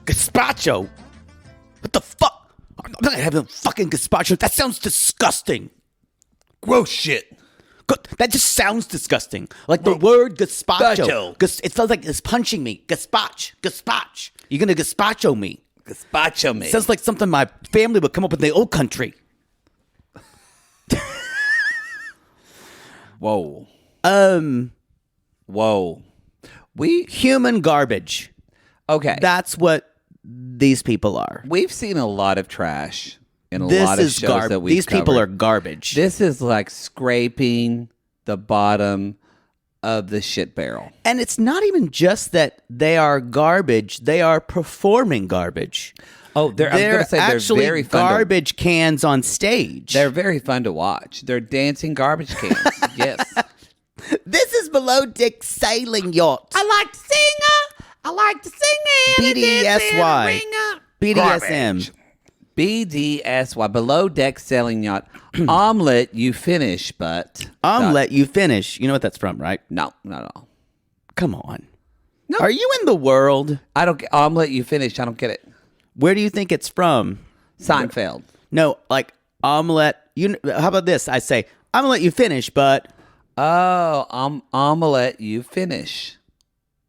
Gazpacho? What the fuck? I'm not having fucking gazpacho. That sounds disgusting. Gross shit. That just sounds disgusting. Like the word gazpacho. It feels like it's punching me. Gazpach. You're going to gazpacho me. Gazpacho me. Sounds like something my family would come up with in the old country. Whoa. Human garbage. Okay. That's what these people are. We've seen a lot of trash in a lot of shows that we've These people are garbage. This is like scraping the bottom of the shit barrel. And it's not even just that they are garbage. They are performing garbage. Oh, they're actually very fun garbage cans on stage. They're very fun to watch. They're dancing garbage cans. Yes. This is Below Deck Sailing Yacht. I like to sing. I like to sing. BDSY. BDSM. BDSY. Below Deck Sailing Yacht. Omelette, you finish, but... Omelette, you finish. You know what that's from, right? No, not at all. Come on. No. Are you in the world? I don't get... Omelette, you finish. I don't get it. Where do you think it's from? Seinfeld. No, like omelette. How about this? I say, I'm gonna let you finish, but omelette, you finish.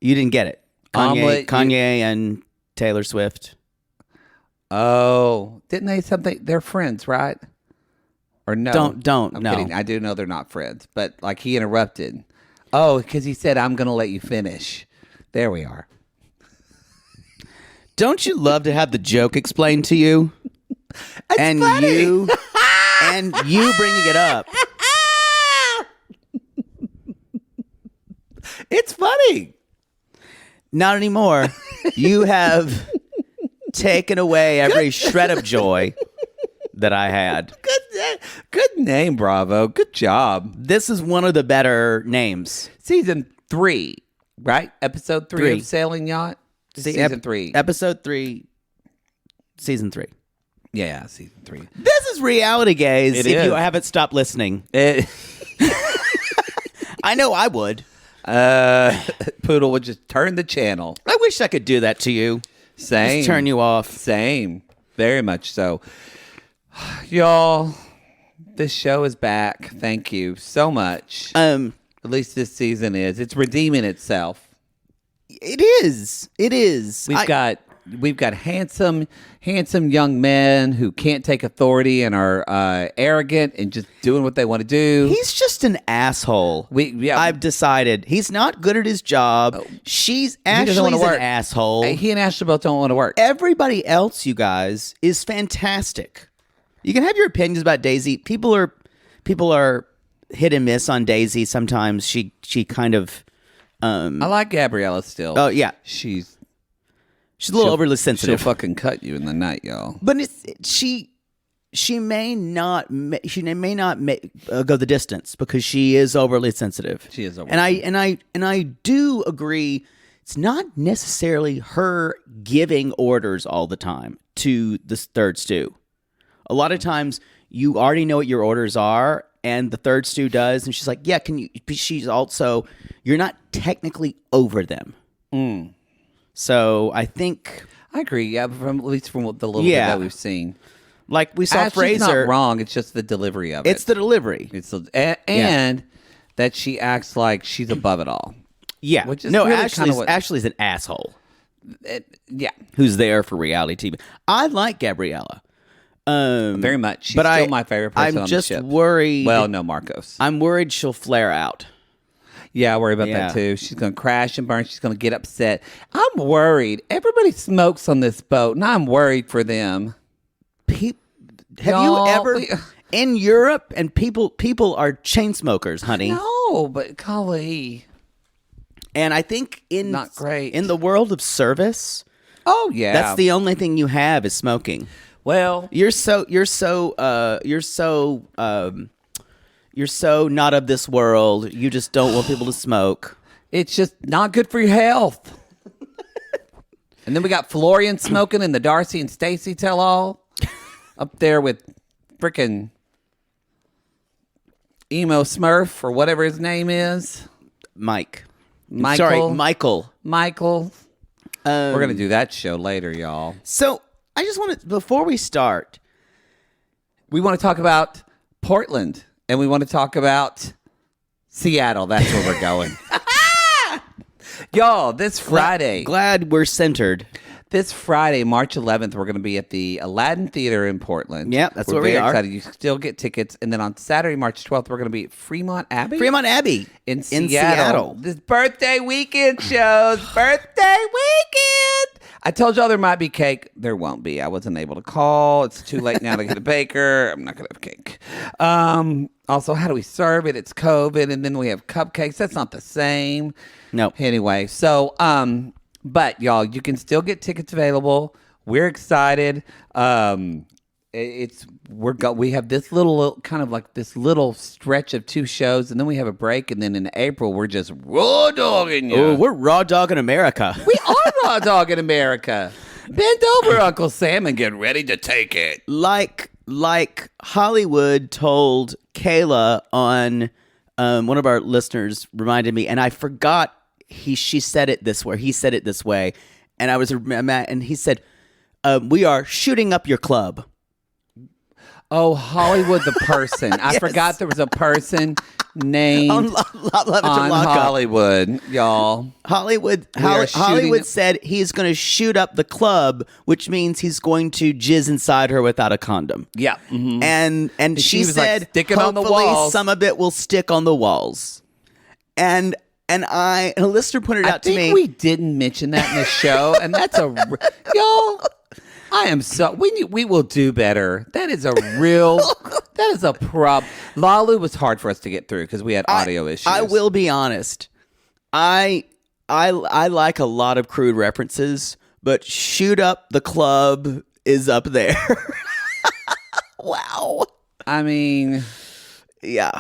You didn't get it. Omelette, Kanye and Taylor Swift. Oh, didn't they something? They're friends, right? Or no? Don't. I'm no. kidding. I do know they're not friends, but like he interrupted. Oh, because he said, "I'm gonna let you finish." There we are. Don't you love to have the joke explained to you? It's funny. you bringing it up. It's funny. Not anymore. You have taken away every shred of joy that I had. Good name, Bravo. Good job. This is one of the better names. Season 3, right? Episode 3 of Sailing Yacht. Season 3. Episode 3, Season 3. Yeah, Season 3. This is Reality Gaze. It if is. you haven't stopped listening. I know I would. Poodle would just turn the channel. I wish I could do that to you. Same. Just turn you off. Same. Very much so. Y'all, this show is back. Thank you so much. At least this season is. It's redeeming itself. It is. It is. We've got handsome young men who can't take authority and are arrogant and just doing what they want to do. He's just an asshole. I've decided he's not good at his job. Ashley's an asshole. He and Ashley both don't want to work. Everybody else, you guys, is fantastic. You can have your opinions about Daisy. People are hit and miss on Daisy. Sometimes she kind of. I like Gabriella still. Oh yeah, she's a little overly sensitive. She'll fucking cut you in the night, y'all. But she may not go the distance because she is overly sensitive. She is overly sensitive. And I do agree. It's not necessarily her giving orders all the time to the third stew. A lot of times you already know what your orders are, and the third stew does, and she's like, "Yeah, can you?" She's also, you're not technically over them. So I think I agree. Yeah, at least from the little bit that we've seen, like we saw Fraser. Not wrong. It's just the delivery of it. It's the delivery. And that she acts like she's above it all. Yeah. Which is really Ashley's an asshole. Who's there for reality TV? I like Gabriella. Very much. She's still my favorite person on the ship. I'm just worried. Well, no, Marcos. I'm worried she'll flare out. Yeah, I worry about that too. She's going to crash and burn. She's going to get upset. I'm worried. Everybody smokes on this boat, and I'm worried for them. Have you ever in Europe and people are chain smokers, honey? No, but golly. And I think not great in the world of service. Oh yeah, that's the only thing you have is smoking. Well, you're so not of this world. You just don't want people to smoke. It's just not good for your health. And then we got Florian smoking in the Darcy and Stacy tell-all up there with frickin' Emo Smurf or whatever his name is. Michael. Michael. We're going to do that show later, y'all. So I just want to, before we start, we want to talk about Portland and we want to talk about Seattle. That's where we're going. Y'all, this Friday. Glad we're centered. This Friday, March 11th, we're going to be at the Aladdin Theater in Portland. Yeah, that's where we're we are. Excited. You still get tickets. And then on Saturday, March 12th, we're going to be at Fremont Abbey. In Seattle. This birthday weekend shows. Birthday weekend. I told y'all there might be cake. There won't be. I wasn't able to call. It's too late now to get a baker. I'm not going to have cake. Also, how do we serve it? It's COVID. And then we have cupcakes. That's not the same. No. Anyway, so... But y'all, you can still get tickets available. We're excited. We have this little kind of like this little stretch of 2 shows, and then we have a break, and then in April we're just raw dogging you. Oh, we're raw dogging America. We are raw dogging America. Bend over, Uncle Sam, and get ready to take it. Like Hollywood told Kayla on one of our listeners reminded me, and I forgot. She said it this way. He said it this way, and I was and he said, "We are shooting up your club." Oh, Hollywood, the person. I Yes. forgot there was a person named on Hollywood, y'all. Hollywood shooting- said he's going to shoot up the club, which means he's going to jizz inside her without a condom. Yeah, mm-hmm. And she was, like, said, sticking on the hopefully walls. some of it will stick on the walls. And a listener pointed out to me. I think we didn't mention that in the show, and that's y'all. I am so we will do better. That is a problem. Lalu was hard for us to get through because we had audio issues. I will be honest. I like a lot of crude references, but shoot up the club is up there. Wow. I mean, yeah.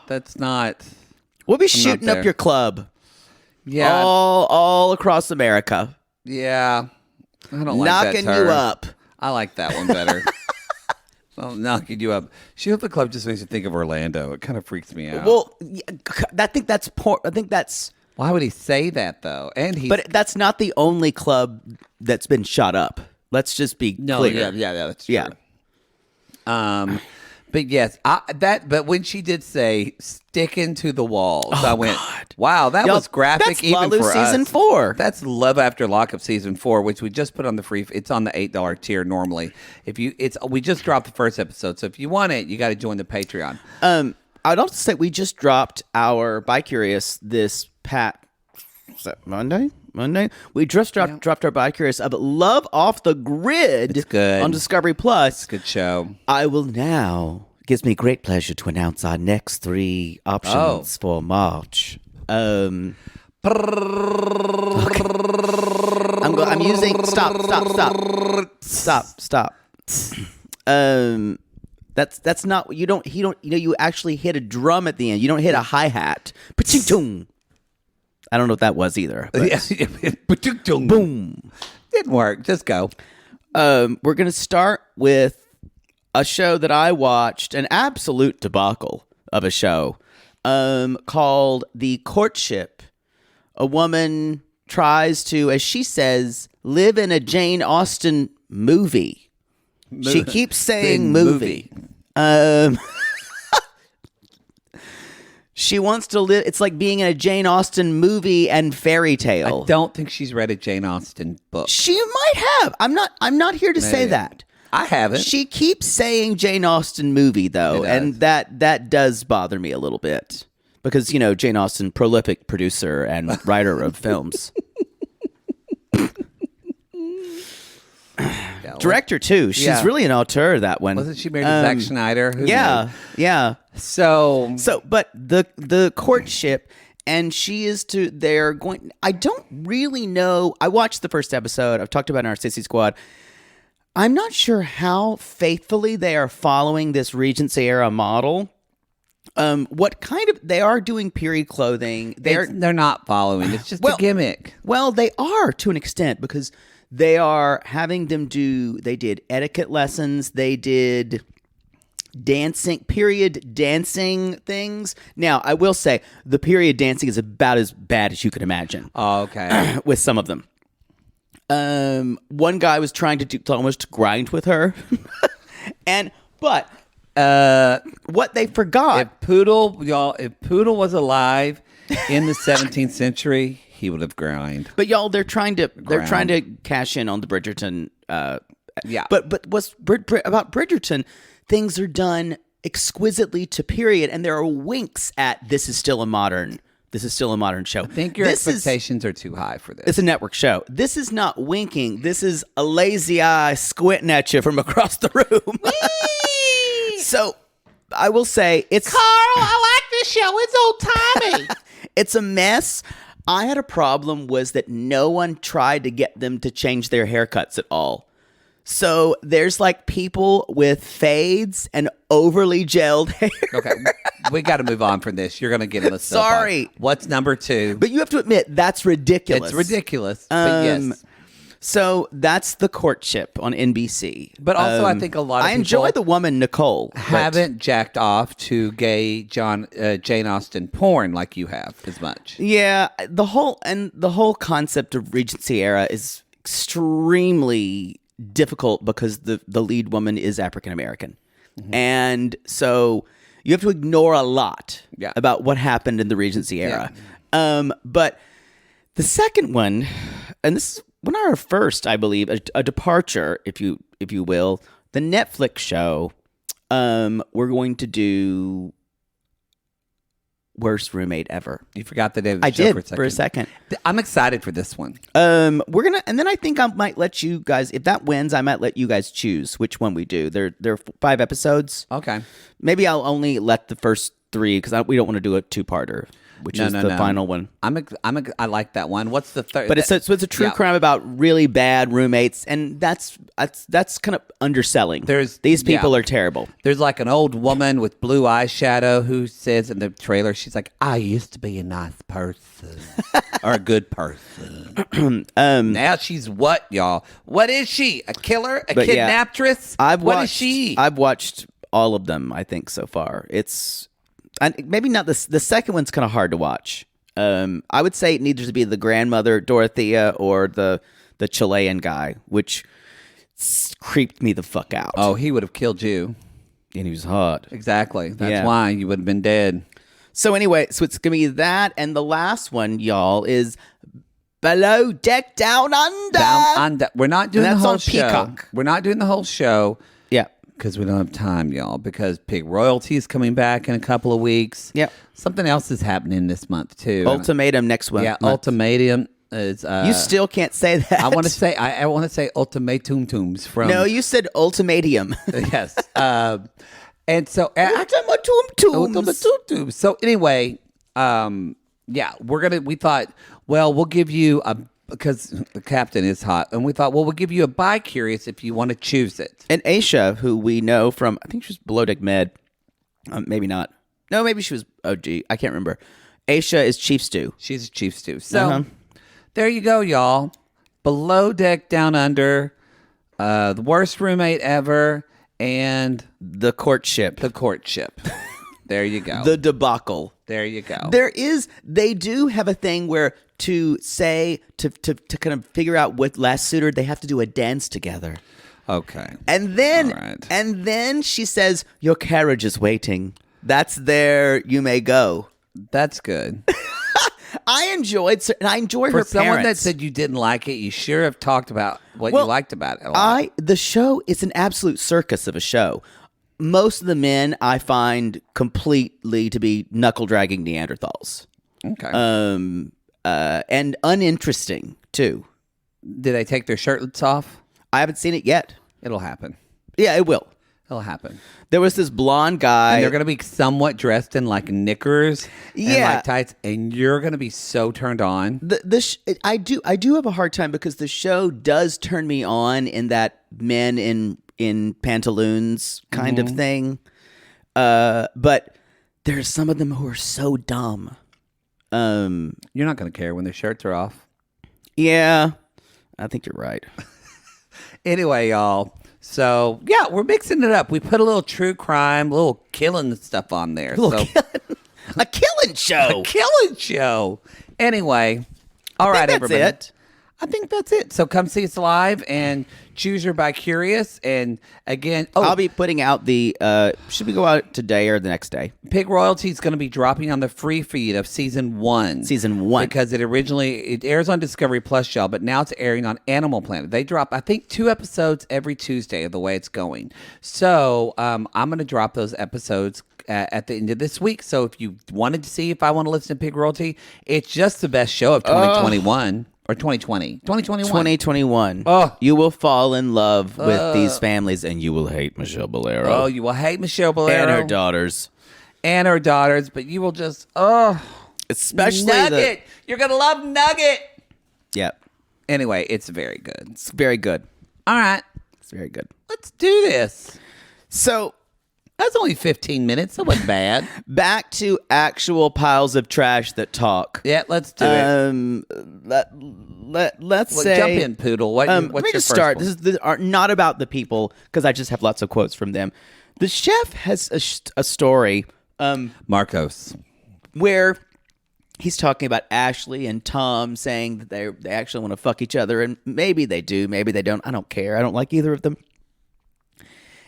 That's not. We'll be shooting up your club. Yeah. All across America. Yeah. I don't like knocking that term. you up. I like that one better. So knocking you up. Shoot up the club just makes you think of Orlando. It kind of freaks me out. Well, I think that's why would he say that though? But that's not the only club that's been shot up. Let's just be clear. Yeah, that's true. Yeah. But yes, but when she did say sticking to the walls, I went, God. wow, that was graphic that's even Lalu for season us. 4. That's Love After Lockup season 4, which we just put on the free. It's on the $8 tier normally. We just dropped the first episode, so if you want it, you got to join the Patreon. I'd also say we just dropped our Bi Curious this Monday. We just dropped our Bi Curious of Love Off the Grid. It's good on Discovery Plus. Good show. I will now. Gives me great pleasure to announce our next 3 options for March. I'm using stop. That's not you actually hit a drum at the end. You don't hit a hi-hat. Pa-ching-chung. I don't know what that was either. Boom. Didn't work. Just go. We're going to start with a show that I watched, an absolute debacle of a show, called The Courtship. A woman tries to, as she says, live in a Jane Austen movie. She keeps saying movie. She wants to live. It's like being in a Jane Austen movie and fairy tale. I don't think she's read a Jane Austen book. She might have. I'm not here to say that. I haven't. She keeps saying Jane Austen movie though, and that does bother me a little bit because Jane Austen, prolific producer and writer of films. Director too. She's really an auteur. That one wasn't she married to Zack Snyder? Who yeah. So, but the courtship, and she is to. They're going. I don't really know. I watched the first episode. I've talked about it in our Sissy Squad. I'm not sure how faithfully they are following this Regency era model. What kind of they are doing period clothing? They're not following. It's just a gimmick. Well, they are to an extent because they are having them do. They did etiquette lessons. They did period dancing things. Now, I will say the period dancing is about as bad as you could imagine. Oh, okay. With some of them. One guy was trying to almost grind with her. But what they forgot. If Poodle was alive in the 17th century, he would have grind. But y'all, they're trying to cash in on the Bridgerton. Yeah. But what's about Bridgerton? Things are done exquisitely to period, and there are winks at this is still a modern show. I think your expectations are too high for this. It's a network show. This is not winking. This is a lazy eye squinting at you from across the room. So I will say it's Carl, I like this show. It's old-timey. It's a mess. I had a problem was that no one tried to get them to change their haircuts at all. So there's like people with fades and overly gelled hair. Okay, we got to move on from this. You're going to get in the Sorry. What's number 2? But you have to admit, that's ridiculous. It's ridiculous, but yes. So that's The Courtship on NBC. But also, I think a lot of I enjoy people the woman, Nicole. haven't jacked off to gay Jane Austen porn like you have as much. Yeah, the whole concept of Regency era is extremely difficult because the lead woman is African American. Mm-hmm. And so you have to ignore a lot about what happened in the Regency era. Yeah. But the second one, and this is one of our first, I believe, a departure, if you will, the Netflix show, we're going to do Worst Roommate Ever. You forgot the name of the I show did for a second. I'm excited for this one. We're gonna, and then I think I might let you guys, if that wins, I might let you guys choose which one we do. There are 5 episodes. Okay. Maybe I'll only let the first 3 because we don't want to do a 2-parter, which is the final one. I like that one. What's the third? But it's a true crime about really bad roommates, and that's kind of underselling. These people are terrible. There's like an old woman with blue eyeshadow who says in the trailer, she's like, "I used to be a nice person or a good person." Now she's what, y'all? What is she? A killer? A kidnaptress? What is she? I've watched all of them, I think, so far. Maybe not the second one's kind of hard to watch. I would say it needs to be the grandmother Dorothea or the Chilean guy, which creeped me the fuck out. Oh, he would have killed you. And he was hot. Exactly. That's why you would have been dead. So anyway, so it's gonna be that, and the last one, y'all, is Below Deck Down Under. Down Under. We're not doing the whole show. Peacock. We're not doing the whole show. Yeah. Because we don't have time, y'all. Because Pig Royalty is coming back in a couple of weeks. Yep. Something else is happening this month too. Ultimatum next month. Yeah, Ultimatum is. You still can't say that. I want to say. I want to say Ultimatum Tooms from. No, you said Ultimatium. Yes. And so. Ultimatum. So anyway, we thought, well, we'll give you a. Because the captain is hot. And we thought, well, we'll give you a bi-curious if you want to choose it. And Aisha, who we know from, I think she was Below Deck Med. Maybe not. No, maybe she was OG. I can't remember. Aisha is Chief Stew. She's Chief Stew. So, there you go, y'all. Below Deck Down Under. The Worst Roommate Ever. And The Courtship. There you go. The Debacle. There you go. They do have a thing where to kind of figure out what last suitor, they have to do a dance together. Okay. And then she says, "Your carriage is waiting. That's there. You may go." That's good. I enjoy her parents. For someone that said you didn't like it, you sure have talked about what you liked about it a lot. The show is an absolute circus of a show. Most of the men I find completely to be knuckle-dragging Neanderthals. Okay. And uninteresting, too. Did they take their shirtlets off? I haven't seen it yet. It'll happen. Yeah, it will. It'll happen. There was this blonde guy. And they're going to be somewhat dressed in like knickers and like tights, and you're going to be so turned on. I do have a hard time because the show does turn me on in that men in pantaloons kind of thing. But there's some of them who are so dumb. You're not going to care when their shirts are off. Yeah, I think you're right. Anyway, y'all. So, yeah, we're mixing it up. We put a little true crime, a little killing stuff on there. A killing show. A killing show. Anyway, all right, that's everybody. it. I think that's it. So come see us live and choose your by Curious. And again, I'll be putting out the, should we go out today or the next day? Pig Royalty is going to be dropping on the free feed of season 1. Season 1. Because it airs on Discovery Plus, y'all, but now it's airing on Animal Planet. They drop, I think, 2 episodes every Tuesday of the way it's going. So I'm going to drop those episodes at the end of this week. So if you wanted to see if I want to listen to Pig Royalty, it's just the best show of 2021. Or 2020. 2021. 2021. Oh. You will fall in love with these families, and you will hate Michelle Bolero. Oh, you will hate Michelle Bolero. And her daughters. But you will just, Especially Nugget. You're going to love Nugget. Yep. Anyway, it's very good. It's very good. All right. It's very good. Let's do this. So, That's only 15 minutes. That wasn't bad. back to actual piles of trash that talk. Yeah, let's do it. Let's Well, say... jump in, Poodle. What's let your me just first start. one? This is not about the people, because I just have lots of quotes from them. The chef has a story Marcos. where he's talking about Ashley and Tom saying that they actually want to fuck each other, and maybe they do, maybe they don't. I don't care. I don't like either of them.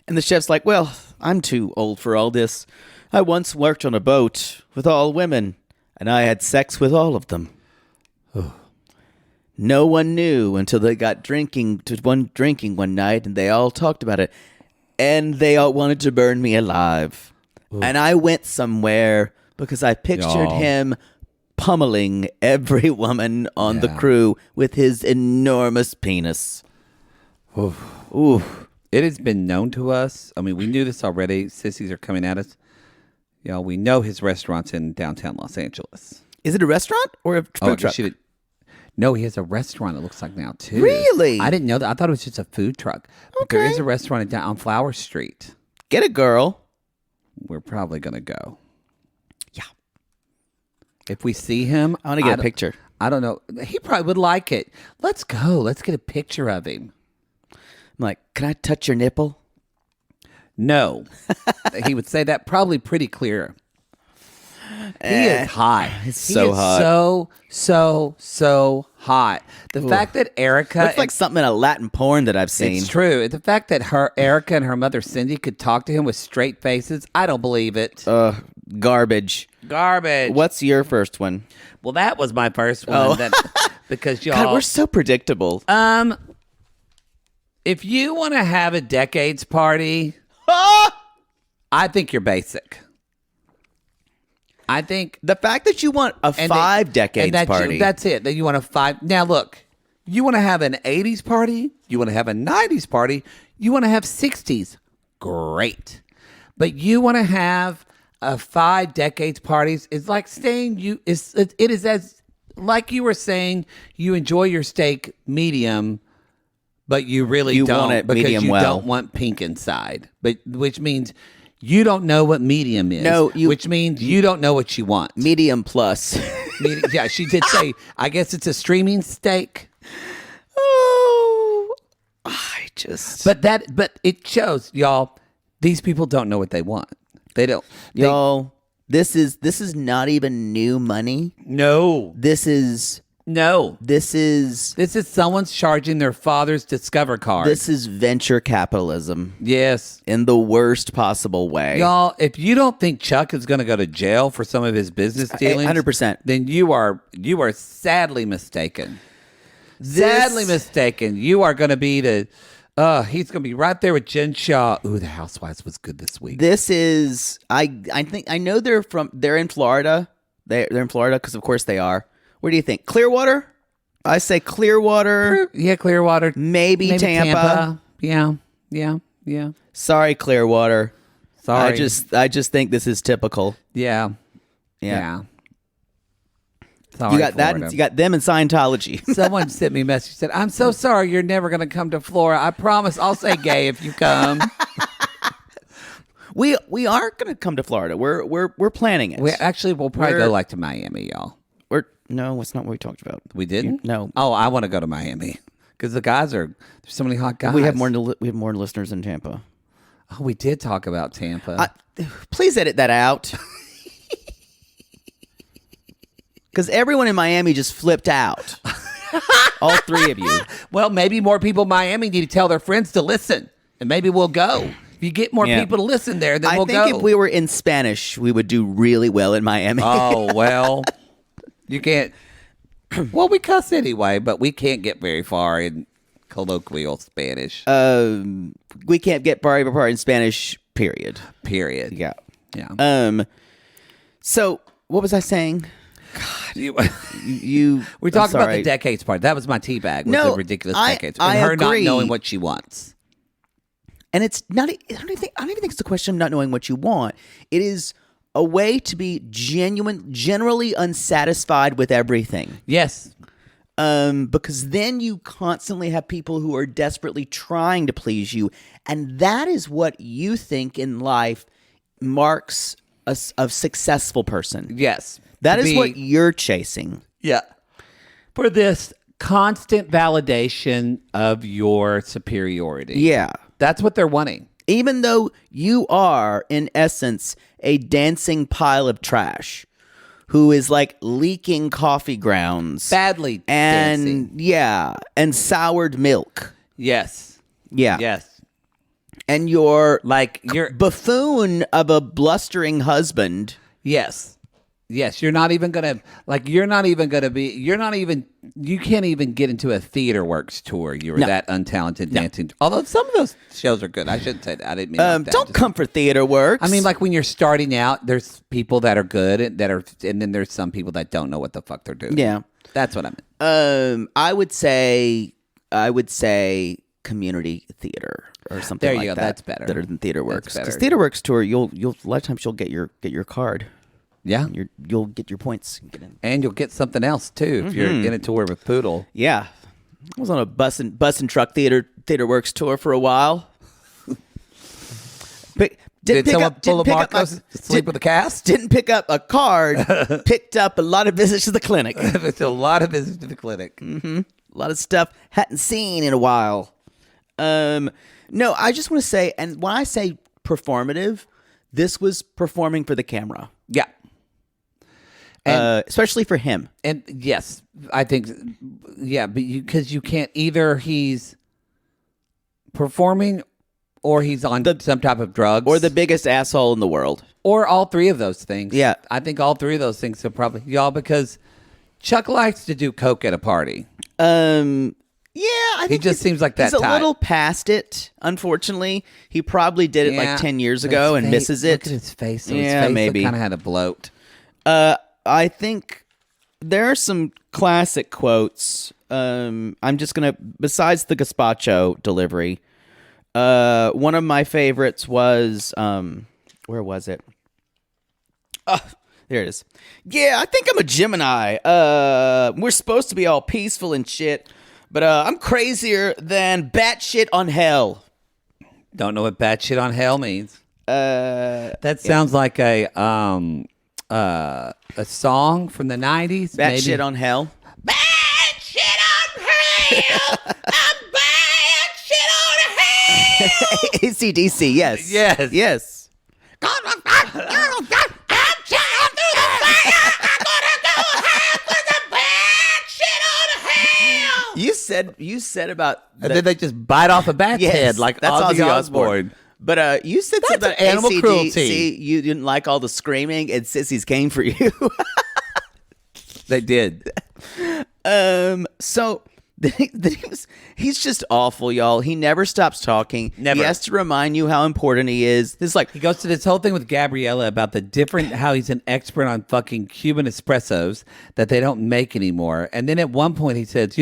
And the chef's like, well, I'm too old for all this. I once worked on a boat with all women, and I had sex with all of them. No one knew until they got drinking one night, and they all talked about it. And they all wanted to burn me alive. And I went somewhere because I pictured Y'all. him pummeling every woman on the crew with his enormous penis. Ooh. It has been known to us. I mean, we knew this already. Sissies are coming at us. Y'all, we know his restaurant's in downtown Los Angeles. Is it a restaurant or a food truck? No, he has a restaurant, it looks like now, too. Really? I didn't know that. I thought it was just a food truck. But there is a restaurant down on Flower Street. Get it, girl. We're probably going to go. Yeah. If we see him. I want to get a picture. I don't know. He probably would like it. Let's go. Let's get a picture of him. I'm like, can I touch your nipple? No. He would say that probably pretty clear. He is hot. He's so hot. So hot. The fact that Erica... Looks like something in a Latin porn that I've seen. It's true. The fact that Erica and her mother Cindy could talk to him with straight faces, I don't believe it. Garbage. Garbage. What's your first one? Well, that was my first one. Because y'all... God, we're so predictable. If you want to have a decades party, I think you're basic. I think the fact that you want a 5 decades party. That's it. That you want a 5. Now, look, you want to have an 80s party. You want to have a 90s party. You want to have 60s. Great. But you want to have a 5 decades parties. It's like saying it is as like you were saying you enjoy your steak medium, but you really don't want it because medium you well. don't want pink inside. But which means you don't know what medium is. No, which means you don't know what you want. Medium plus. Yeah, she did say, I guess it's a streaming steak. Oh, I just... But it shows, y'all, these people don't know what they want. They don't. Y'all, this is not even new money. No. This is someone's charging their father's Discover card. This is venture capitalism. Yes. In the worst possible way. Y'all, if you don't think Chuck is going to go to jail for some of his business dealings, 100%. then you are sadly mistaken. Sadly mistaken. You are going to be he's going to be right there with Jen Shaw. Ooh, The Housewives was good this week. This is I think I know they're in Florida. They're in Florida because of course they are. Where do you think? Clearwater? I say Clearwater. Yeah, Clearwater. Maybe Tampa. Yeah. Sorry, Clearwater. Sorry. I just think this is typical. Yeah. Sorry, You got that. Florida. You got them in Scientology. Someone sent me a message. Said, "I'm so sorry. You're never going to come to Florida. I promise. I'll say gay if you come." We are going to come to Florida. We're planning it. We'll probably go like to Miami, y'all. No, that's not what we talked about. We didn't? No. Oh, I want to go to Miami. Because there's so many hot guys. We have more listeners in Tampa. Oh, we did talk about Tampa. Please edit that out. Because everyone in Miami just flipped out. All three of you. Well, maybe more people in Miami need to tell their friends to listen, and maybe we'll go. If you get more people to listen there, then we'll go. I think if we were in Spanish, we would do really well in Miami. Oh, well, you can't. Well, we cuss anyway, but we can't get very far in colloquial Spanish. We can't get very far in Spanish, period. Period. Yeah. Yeah. So, what was I saying? You we talked about the decades part. That was my teabag. The ridiculous decades. And her agree. not knowing what she wants. And it's not. I don't even think it's a question of not knowing what you want. It is a way to be generally unsatisfied with everything. Yes. Because then you constantly have people who are desperately trying to please you, and that is what you think in life marks a successful person. Yes. That is what you're chasing. Yeah. For this constant validation of your superiority. Yeah. That's what they're wanting. Even though you are, in essence, a dancing pile of trash who is like leaking coffee grounds. Badly and dancing. Yeah. And soured milk. Yes. Yeah. Yes. And your your buffoon of a blustering husband. Yes. Yes, you can't even get into a theater works tour. You were that untalented dancing. Although some of those shows are good. I shouldn't say that. I didn't mean don't come for theater works. I mean, like when you're starting out, there's people that are good and then there's some people that don't know what the fuck they're doing. Yeah. That's what I meant. I would say community theater or something there like you go. that. That's better. Better than theater works. That's Because better. theater works tour, you'll a lot of times you'll get your card. Yeah. You'll get your points. And you'll get something else too if you're in a tour with Poodle. Yeah. I was on a bus and truck theater works tour for a while. Did someone pull a Marcos to sleep with the cast? Didn't pick up a card. Picked up a lot of visits to the clinic. It's a lot of visits to the clinic. Mm-hmm. A lot of stuff hadn't seen in a while. No, I just want to say, and when I say performative, this was performing for the camera. Yeah. And, especially for him. And yes, I think, but because you can't, either he's performing or he's on some type of drugs. Or the biggest asshole in the world. Or all three of those things. Yeah. I think all three of those things are probably, because Chuck likes to do coke at a party. Yeah, I think he just seems like that He's type. a little past it, unfortunately. He probably did it like 10 years ago and misses it. Look at his face. So Yeah, his face maybe. kind of had a bloat. I think there are some classic quotes. I'm just going to, besides the gazpacho delivery, one of my favorites was, where was it? There it is. Yeah, I think I'm a Gemini. We're supposed to be all peaceful and shit, but I'm crazier than batshit on hell. Don't know what batshit on hell means. That sounds like a song from the 90s. Batshit on hell. Bad shit on hell. I'm bad shit on hell. AC/DC, yes. Yes. Yes. I'm chilling through the fire. I'm gonna go half with the bad shit on hell. You said about And then they just bite off a bat's head like that's Ozzy Osbourne. But you said That's something about animal AC/DC. cruelty. You didn't like all the screaming, and sissies came for you. They did. So he's just awful, y'all. He never stops talking. Never. He has to remind you how important he is. It's like He goes to this whole thing with Gabriela about how he's an expert on fucking Cuban espressos that they don't make anymore. And then at one point he says,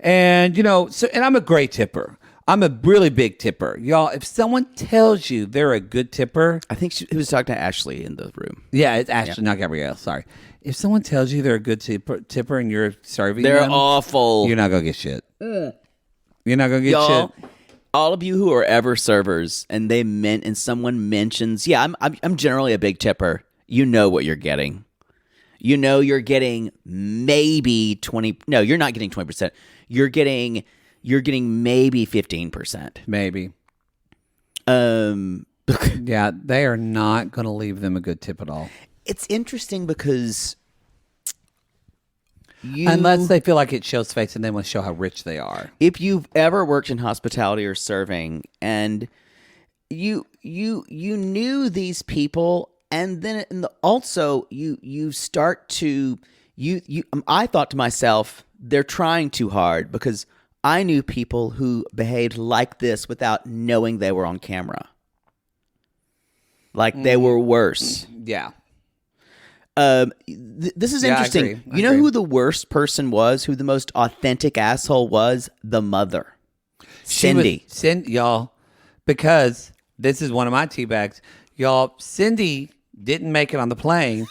and I'm a great tipper. I'm a really big tipper. Y'all, if someone tells you they're a good tipper. I think he was talking to Ashley in the room. Yeah, it's Ashley, not Gabrielle. Sorry. If someone tells you they're a good tipper and you're serving They're them, awful. you're not going to get shit. You're not going to get Y'all, shit. all of you who are ever servers and someone mentions, I'm generally a big tipper. You know what you're getting. You know you're getting maybe 20. No, you're not getting 20%. You're getting you're getting maybe 15%. Maybe. Um, Yeah, they are not going to leave them a good tip at all. it's interesting because Unless they feel like it shows face and they want to show how rich they are. if you've ever worked in hospitality or serving and you knew these people, and then also you start to I thought to myself, they're trying too hard, because I knew people who behaved like this without knowing they were on camera, like they were worse. Yeah. This is interesting. I agree. You know who the worst person was? Who the most authentic asshole was? The mother, Cindy. Y'all, because this is one of my tea bags. Y'all, Cindy didn't make it on the plane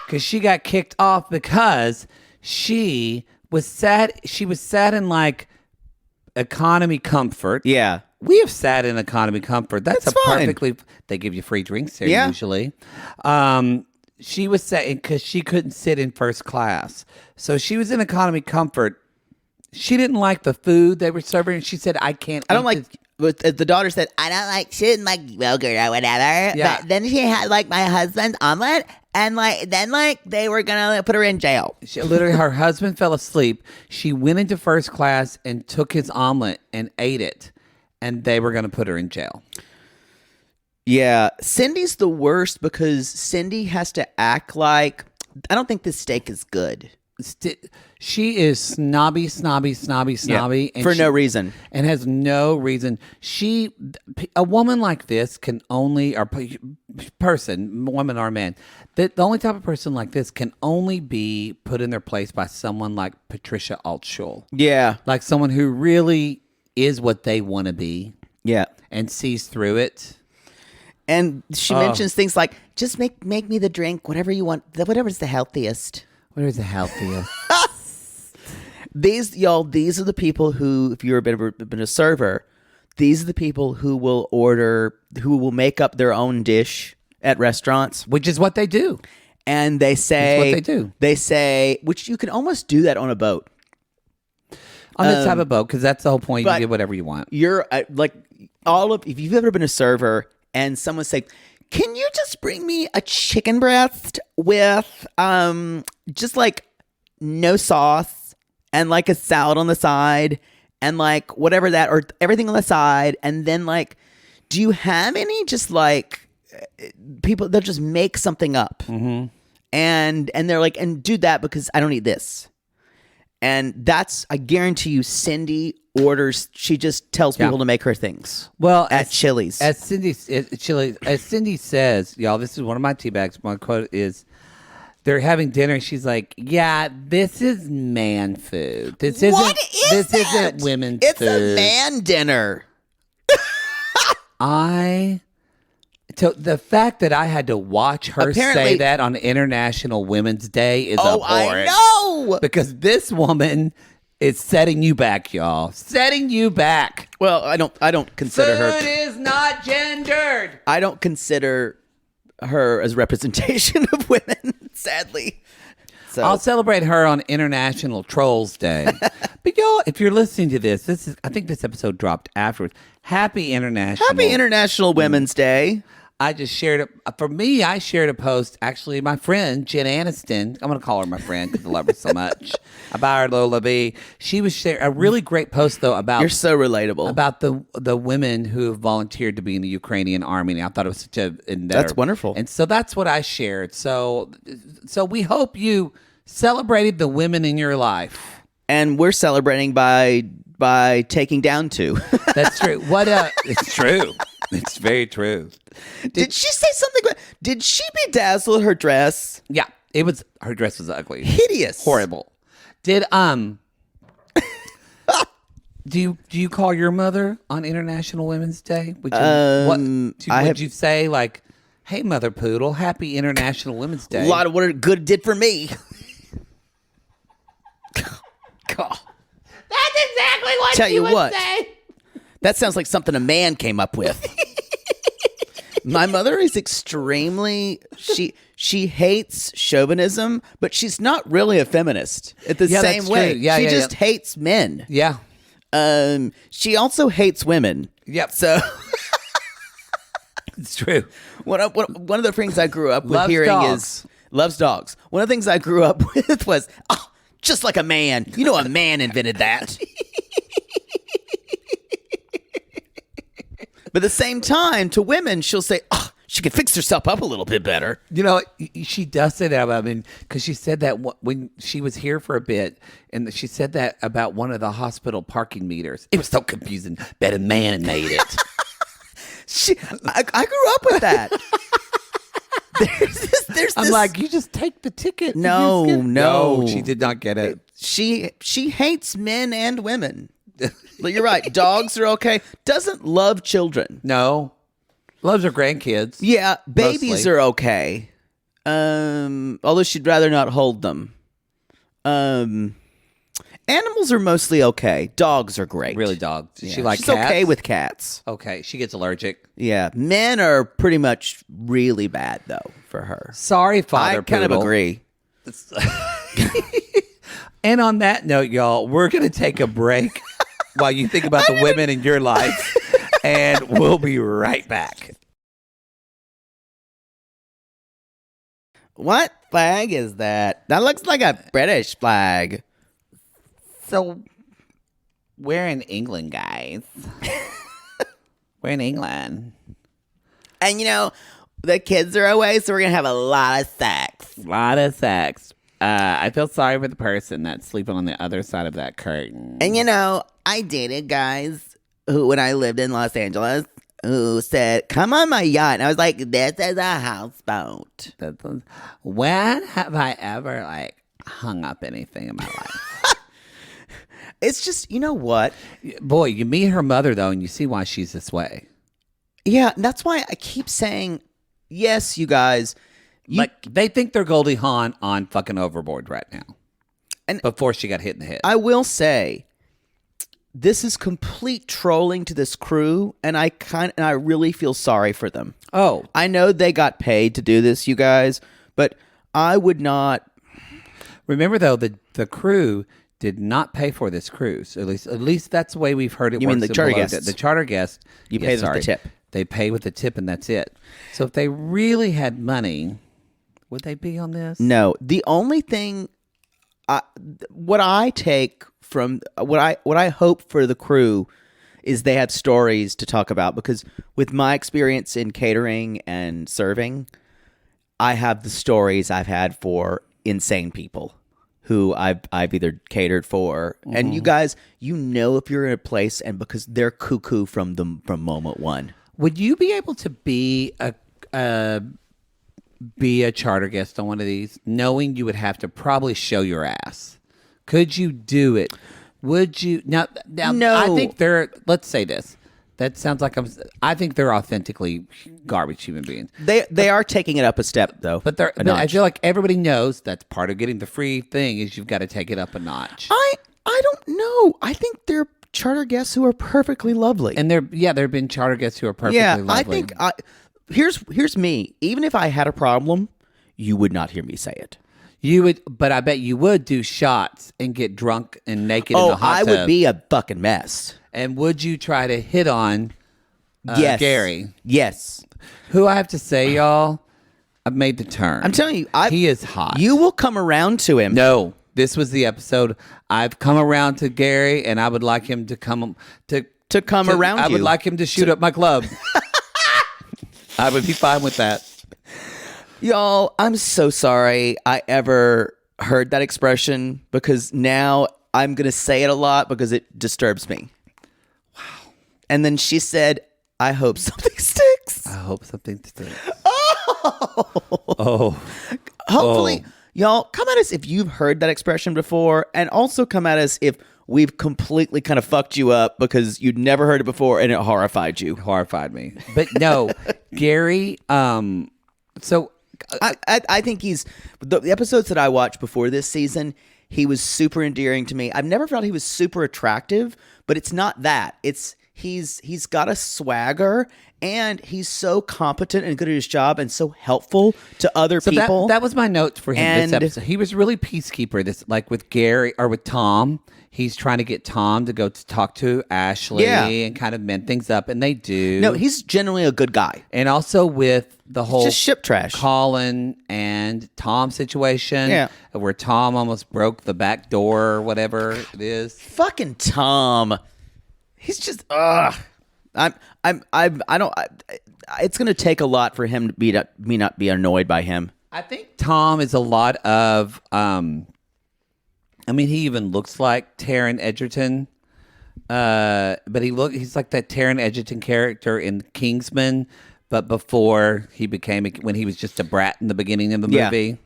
because she got kicked off because she was sad. She was sat in like economy comfort. Yeah. We have sat in economy comfort. That's fine. perfectly. They give you free drinks there Yeah. usually. She was saying because she couldn't sit in first class, so she was in economy comfort. She didn't like the food they were serving. She said, "I can't." I don't eat like. this." But the daughter said, "I don't like." She didn't like yogurt or whatever. Yeah. But then she had like my husband's omelet, and then they were gonna put her in jail. She, literally, her husband fell asleep. She went into first class and took his omelet and ate it, and they were going to put her in jail. Yeah, Cindy's the worst because Cindy has to act like, I don't think this steak is good. She is snobby, and For no reason. and has no reason. A woman like this can only, or person, woman or man, the only type of person like this can only be put in their place by someone like Patricia Altschul, Yeah, like someone who really is what they want to be yeah. and sees through it. And she mentions things like, just make me the drink, whatever you want, whatever's the healthiest. What is the healthiest? These are the people who, if you've ever been a server, these are the people who will make up their own dish at restaurants. Which is what they do. And they say, That's what they do. They say, which you can almost do that on a boat. On this type of boat, because that's the whole point. You but get whatever you want. You're if you've ever been a server and someone say, can you just bring me a chicken breast with just like no sauce and like a salad on the side and like whatever that, or everything on the side, and then like, do you have any just like people, they'll just make something up, and they're like, and do that because I don't eat this. And that's, I guarantee you, Cindy orders, she just tells people to make her things. Well, at Chili's. As Cindy says, y'all, this is one of my tea bags. My quote is, they're having dinner and she's like, yeah, this is man food. This isn't women's it's food. It's a man dinner. So the fact that I had to watch her say that on International Women's Day is abhorrent. I know. Because this woman is setting you back, y'all. Setting you back. Well, I don't consider her. Food is not gendered. I don't consider her as representation of women, sadly. So I'll celebrate her on International Trolls Day. But y'all, if you're listening to this, I think this episode dropped afterwards. Happy International Women's Day. I just shared it. For me, I shared a post, actually, my friend, Jen Aniston, I'm going to call her my friend because I love her so much, about her Lola B. She was sharing a really great post, though, about... You're so relatable. About the women who have volunteered to be in the Ukrainian army. And I thought it was such a... That's wonderful. And so that's what I shared. So we hope you celebrated the women in your life. And we're celebrating by taking down two. That's true. It's true. It's very true. Did she say something? Did she bedazzle her dress? Yeah, her dress was ugly. Hideous. Horrible. Did do you call your mother on International Women's Day? Would you say like, "Hey, Mother Poodle, Happy International Women's Day"? A lot of what it good did for me. God. That's exactly what Tell she you would what. say. That sounds like something a man came up with. My mother is extremely she hates chauvinism, but she's not really a feminist. At the same that's way, true. Yeah, she yeah, just hates men. Yeah. She also hates women. Yep. So It's true. one of the things I grew up with Loves hearing dogs. is loves dogs. One of the things I grew up with was, oh, just like a man. You know, a man invented that. But at the same time, to women, she'll say, oh, she could fix herself up a little bit better. You know, she does say that about, because she said that when she was here for a bit, and she said that about one of the hospital parking meters. It was so confusing. Bet a man made it. I grew up with that. There's I'm this, like, you just take the ticket. No, You just no. she did not get it. She hates men and women. But you're right. Dogs are okay. Doesn't love children. No. Loves her grandkids. Yeah, babies Mostly. are okay. Although she'd rather not hold them. Animals are mostly okay. Dogs are great. Really, dogs. Yeah. She likes She's cats? okay with cats. Okay, she gets allergic. Yeah, men are pretty much really bad though for her. Sorry, Father I kind of Poodle. agree. And on that note, y'all, we're going to take a break while you think about the women in your life, and we'll be right back. What flag is that? That looks like a British flag. So, we're in England, guys. We're in England. And you know, the kids are away, so we're gonna have a lot of sex. A lot of sex. I feel sorry for the person that's sleeping on the other side of that curtain. And you know, I dated guys who, when I lived in Los Angeles, who said, "Come on my yacht," and I was like, "This is a houseboat." When have I ever hung up anything in my life? It's just, you know what? Boy, you meet her mother though, and you see why she's this way. Yeah, and that's why I keep saying, yes, you guys. They think they're Goldie Hawn on fucking Overboard right now. And before she got hit in the head. I will say, this is complete trolling to this crew, and I really feel sorry for them. Oh. I know they got paid to do this, you guys, but I would not. Remember though, the crew did not pay for this cruise. At least that's the way we've heard it. You mean works the charter below. guests? The charter guest. You pay with the tip. They pay with the tip, and that's it. So if they really had money, would they be on this? No. The only thing, what I take from what I hope for the crew is they have stories to talk about, because with my experience in catering and serving, I have the stories I've had for insane people who I've either catered for, and you guys, you know, if you're in a place and because they're cuckoo from moment one. Would you be able to be a charter guest on one of these, knowing you would have to probably show your ass? Could you do it? Would you? Now, No. I think let's say this. That sounds like I think they're authentically garbage human beings. They are taking it up a step though. But I feel like everybody knows that's part of getting the free thing is you've got to take it up a notch. I don't know. I think they're charter guests who are perfectly lovely. And there have been charter guests who are perfectly lovely. I think here's me. Even if I had a problem, you would not hear me say it. You would, but I bet you would do shots and get drunk and naked in the hot I tub. would be a fucking mess. And would you try to hit on Yes. Gary? Yes. Who I have to say, y'all, I've made the turn. I'm telling you, he is hot. You will come around to him. No, this was the episode. I've come around to Gary, and I would like him to come around I you. would like him to shoot up my club. I would be fine with that. Y'all, I'm so sorry I ever heard that expression, because now I'm going to say it a lot because it disturbs me. Wow. And then she said, I hope something sticks. I hope something sticks. Hopefully, y'all, come at us if you've heard that expression before, and also come at us if we've completely kind of fucked you up because you'd never heard it before and it horrified you. Horrified me. But no, Gary, so I think he's the episodes that I watched before this season, he was super endearing to me. I've never felt he was super attractive, but it's not that. It's he's got a swagger, and he's so competent and good at his job and so helpful to other people. That was my note for him this And- episode. He was really peacekeeper. This, like with Gary or with Tom, he's trying to get Tom to go to talk to Ashley Yeah. and kind of mend things up, and they do. No, he's generally a good guy. And also with the whole Just ship trash. Colin and Tom situation, Yeah. where Tom almost broke the back door or whatever it is. Fucking Tom. He's just it's gonna take a lot for him to me not be annoyed by him. I think Tom is a lot of he even looks like Taron Egerton. But he's like that Taron Egerton character in Kingsman, but before he became when he was just a brat in the beginning of the movie.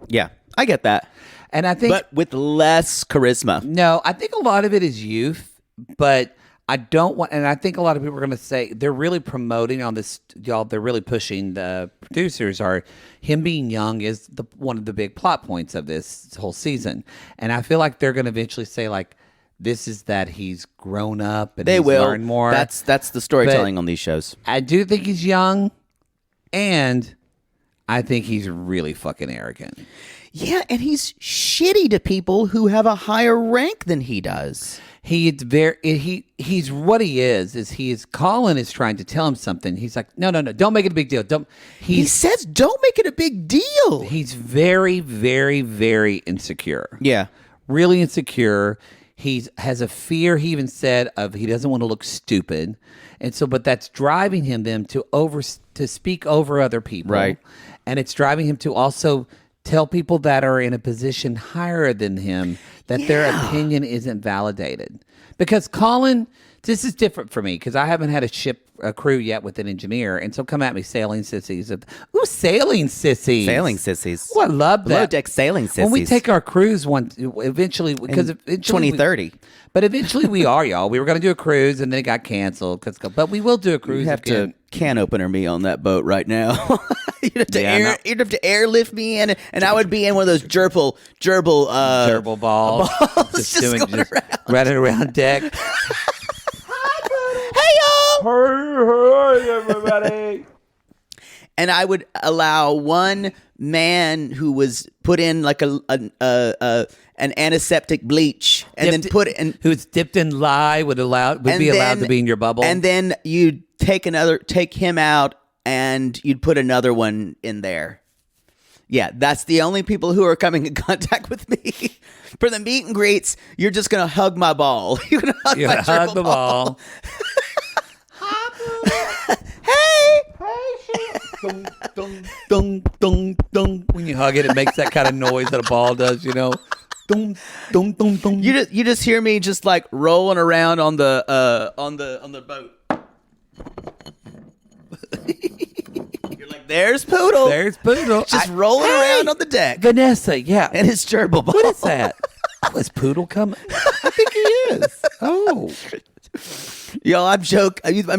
Yeah, I get that. And I think But with less charisma. No, I think a lot of it is youth, but I don't want, and I think a lot of people are going to say they're really promoting on this, y'all. They're really pushing, the producers are, him being young is one of the big plot points of this whole season, and I feel like they're going to eventually say like, this is that he's grown up and he's learned more. That's the storytelling on these shows. I do think he's young, and I think he's really fucking arrogant. Yeah, and he's shitty to people who have a higher rank than he does. He's what he is Colin is trying to tell him something. He's like, no, don't make it a big deal. He says, don't make it a big deal. He's very, very, very insecure. Yeah. Really insecure. He has a fear, he even said, of he doesn't want to look stupid. And so, but that's driving him then to speak over other people. Right. And it's driving him to also tell people that are in a position higher than him that their opinion isn't validated. Because Colin, this is different for me because I haven't had a crew yet with an engineer. And so come at me, sailing sissies. Ooh, sailing sissies. Sailing sissies. Oh, I love that. Below deck sailing sissies. When we take our cruise eventually, because eventually 2030. But eventually we are, y'all. We were going to do a cruise and then it got canceled. But we will do a cruise You have again. to can opener me on that boat right now. You'd have to airlift me in, and I would be in one of those gerbil balls. just running around deck. Hey y'all! Hey, everybody. And I would allow one man who was put in like an antiseptic bleach, and then put in who's dipped in lye would be allowed to be in your bubble. And then you'd take him out, and you'd put another one in there. Yeah, that's the only people who are coming in contact with me. For the meet and greets, you're just gonna hug my ball. You're gonna hug the ball. Hey. Dung, dung, dung, dung, dung. When you hug it, it makes that kind of noise that a ball does, you know. Dung, dung, dung, dung. You just hear me just like rolling around on the boat. You're like, there's Poodle. There's Poodle. Just rolling around on the deck. Vanessa, yeah. And his gerbil ball. What is that? Was Poodle coming? I think he is. Oh. Yo, I'm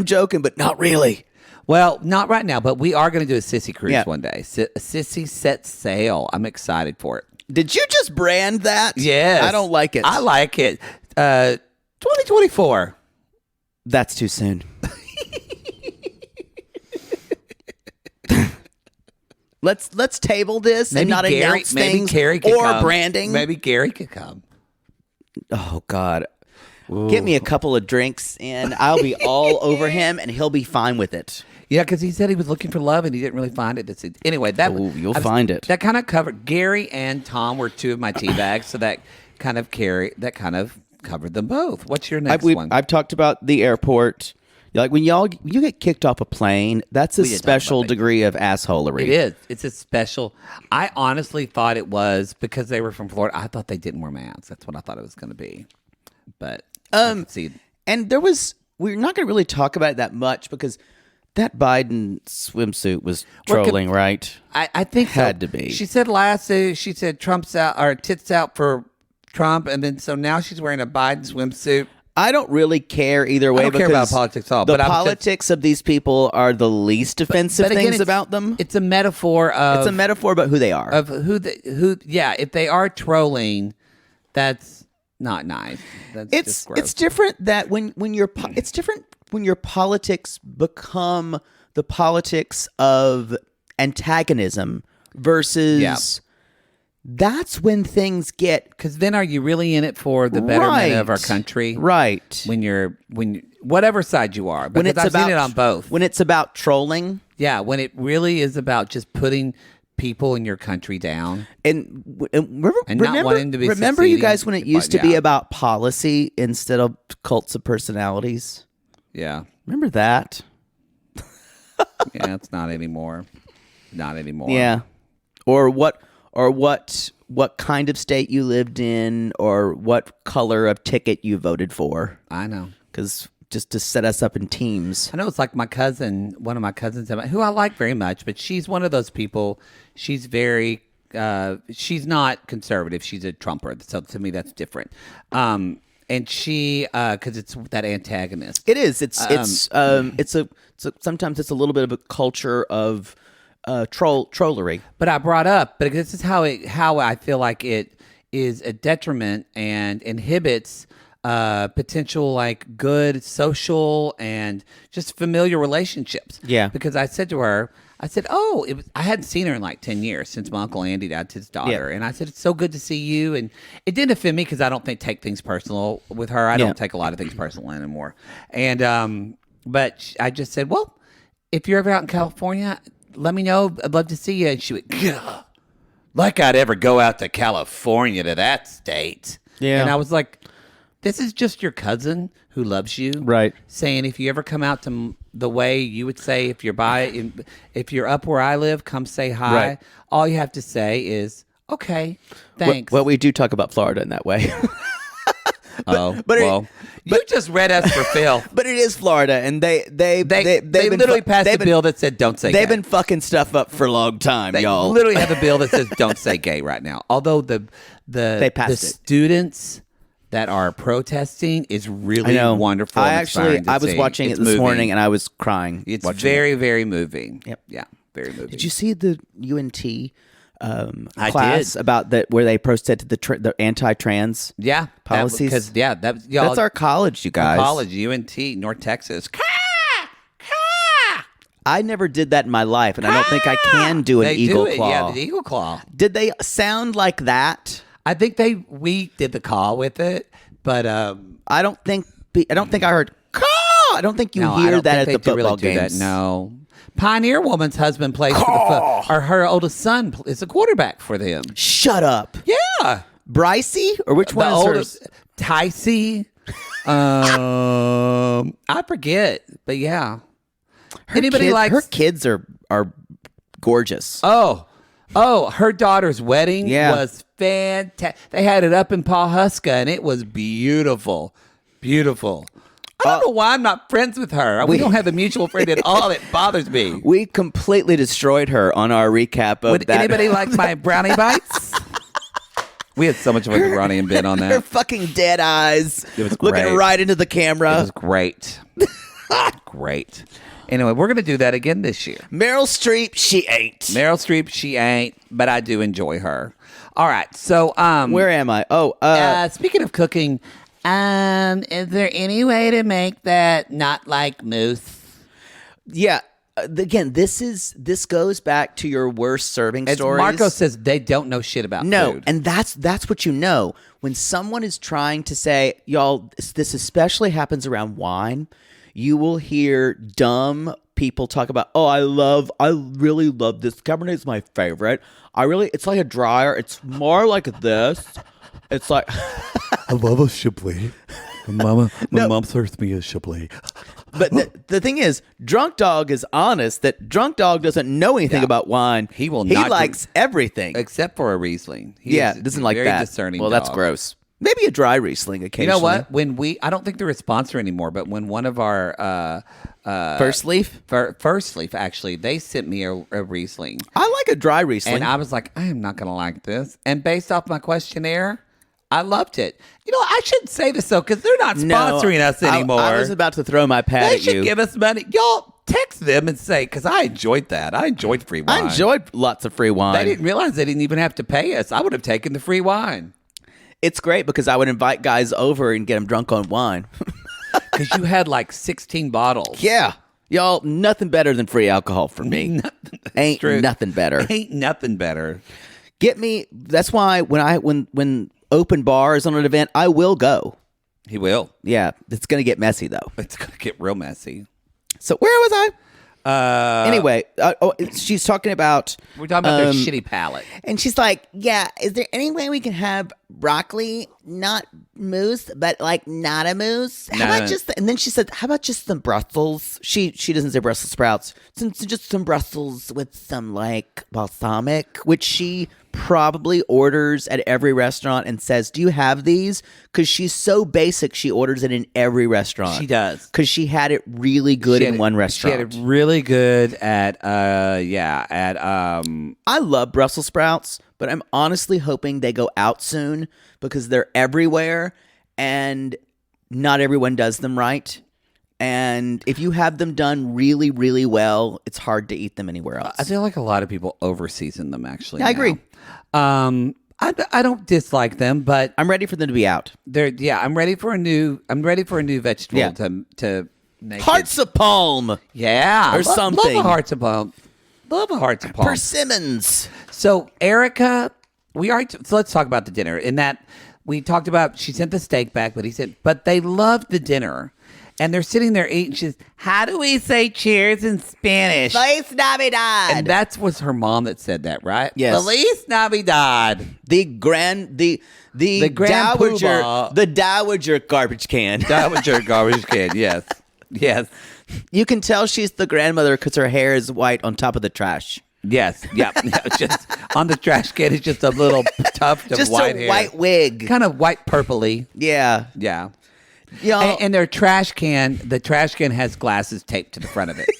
joking, but not really. Well, not right now, but we are going to do a sissy cruise Yeah. one day. Sissy set sail. I'm excited for it. Did you just brand that? Yes. I don't like it. I like it. 2024. That's too soon. Let's table this and not announce things Carrie could or come. branding. Maybe Gary could come. Oh God. Get me a couple of drinks and I'll be all over him and he'll be fine with it. Yeah, because he said he was looking for love and he didn't really find it. Anyway, You'll find it. That kind of covered. Gary and Tom were two of my tea bags, so that kind of covered them both. What's your next one? I've talked about the airport. Like when you get kicked off a plane, that's a special degree of assholery. It is. It's a special. I honestly thought it was because they were from Florida. I thought they didn't wear masks. That's what I thought it was going to be. But see, and we're not going to really talk about it that much because that Biden swimsuit was trolling, right? I think had so. to be. She said Trump's out or tits out for Trump, and then so now she's wearing a Biden swimsuit. I don't really care either way. I don't care about politics at all. The but politics of these people are the least offensive but again, things about them. It's a metaphor of It's a metaphor about who they are. of who. Yeah, if they are trolling, that's not nice. That's just gross. It's different that it's different when your politics become the politics of antagonism versus that's when things get Because then, are you really in it for the betterment of our country? Right. When whatever side you are, because When it's I've about seen it on both. When it's about trolling. Yeah, when it really is about just putting people in your country down. And remember, not wanting to be remember you succeeding, guys when it used to but be yeah. about policy instead of cults of personalities? Yeah. Remember that? Yeah, it's not anymore. Not anymore. Yeah. Or what kind of state you lived in, or what color of ticket you voted for. I know. Because just to set us up in teams. I know it's like my cousin, one of my cousins, who I like very much, but she's one of those people. She's very, she's not conservative. She's a Trumper. So to me, that's different. And she, because it's that antagonist. It is. It's sometimes it's a little bit of a culture of trollery. But I brought up, but this is how I feel like it is a detriment and inhibits potential like good social and just familiar relationships. Yeah. Because I said to her, I hadn't seen her in like 10 years since my Uncle Andy died to his daughter. Yeah. And I said, it's so good to see you. And it didn't offend me because I don't take things personal with her. I don't take a lot of things personal anymore. And, but I just said, well, if you're ever out in California, let me know. I'd love to see you. And she went, "Gah, like I'd ever go out to California, to that state." Yeah. And I was like, this is just your cousin who loves you. Right. Saying, if you ever come out to the way you would say, if you're up where I live, come say hi. Right. All you have to say is, okay, thanks. Well, we do talk about Florida in that way. You just read us for Phil. But it is Florida, and they literally passed a bill that said don't say gay. They've been fucking stuff up for a long time, They y'all. literally have a bill that says don't say gay right now. Although the passed it. students that are protesting is really wonderful. I and inspiring to was see. watching It's it this moving. morning, and I was crying. It's watching very, very moving. Yep. Yeah, very moving. Did you see the UNT I class did. about that where they protested the anti-trans? Yeah, policies? That's That's our college, you guys. college, UNT, North Texas. I never did that in my life, and I don't think I can do an They eagle do it. claw. Yeah, the eagle claw. Did they sound like that? I think we did the call with it, but I don't think I heard caw. I don't think you no, I hear don't that think at the they do football really do games. that. No, Pioneer Woman's husband plays for the or her oldest son is a quarterback for them. Shut up, Yeah, Brycey, or which one the is oldest, Ticey. I forget, but yeah. Anybody likes her kids are gorgeous. Oh, her daughter's wedding was fantastic. They had it up in Pawhuska, and it was beautiful. Beautiful. I don't know why I'm not friends with her. We don't have a mutual friend at all. It bothers me. We completely destroyed her on our recap of Would that. anybody like my brownie bites? We had so much fun with Ronnie and Ben on Her that. fucking dead eyes. It was looking great. right into the camera. It was great. Great. Anyway, we're going to do that again this year. Meryl Streep, she ain't. Meryl Streep, she ain't, but I do enjoy her. All right, so Where am I? Oh, speaking of cooking, is there any way to make that not like mousse? yeah. Again, this goes back to your worst serving As stories. Marco says, they don't know shit about food. And that's what you know. When someone is trying to say, y'all, this especially happens around wine, you will hear dumb people talk about, I really love this. Cabernet is my favorite. It's like a dryer. It's more like this. It's like, I love a Chablis. My mom serves me a Chablis. but the thing is, Drunk Dog is honest that Drunk Dog doesn't know anything about wine. He will He not likes everything. Except for a Riesling. He is a doesn't like very that. discerning Well, that's dog. gross. Maybe a dry Riesling You occasionally. know what? I don't think they're a sponsor anymore, but when one of our First Leaf? First Leaf, actually, they sent me a Riesling. I like a dry Riesling. And I was like, I am not going to like this. And based off my questionnaire, I loved it. You know, I shouldn't say this, though, because they're not sponsoring us anymore. I was about to throw my pad They at you. should give us money. Y'all, text them and say, because I enjoyed that. I enjoyed free wine. I enjoyed lots of free wine. They didn't realize they didn't even have to pay us. I would have taken the free wine. It's great because I would invite guys over and get them drunk on wine. Because you had like 16 bottles. Yeah. Y'all, nothing better than free alcohol for me. Ain't true. nothing better. Ain't nothing better. Get me. That's why when open bar is on an event, I will go. He will. Yeah, it's gonna get messy though. It's gonna get real messy. So where was I? Anyway, she's talking about. We're talking about their shitty palate. And she's like, yeah, is there any way we can have broccoli, not mousse, but like not a mousse? How about just, and then she said, how about just some Brussels? She doesn't say Brussels sprouts. Just some Brussels with some like balsamic, which she probably orders at every restaurant and says, do you have these? Because she's so basic, she orders it in every restaurant. She does. Because she had it really good in one restaurant. She had it really good at I love Brussels sprouts, but I'm honestly hoping they go out soon because they're everywhere and not everyone does them right. And if you have them done really, really well, it's hard to eat them anywhere else. I feel like a lot of people over-season them, actually. I agree. I don't dislike them, but I'm ready for them to be out. I'm ready for a new vegetable to make Hearts of palm. Yeah. Or something. Love a hearts of palm. Love a hearts of palm. Persimmons. So Erica, so let's talk about the dinner. In that we talked about, she sent the steak back, but they loved the dinner. And they're sitting there eating. She's, how do we say cheers in Spanish? Feliz Navidad. And that was her mom that said that, right? Yes. Feliz Navidad. The grand Grand dowager, poobah. the dowager garbage can. Dowager garbage can, yes. Yes. You can tell she's the grandmother because her hair is white on top of the trash. Yes. Yeah. Just on the trash can is just a little tuft of Just white a hair. white wig. Kind of white purpley. Yeah. Yeah. Y'all, And their trash can, the trash can has glasses taped to the front of it.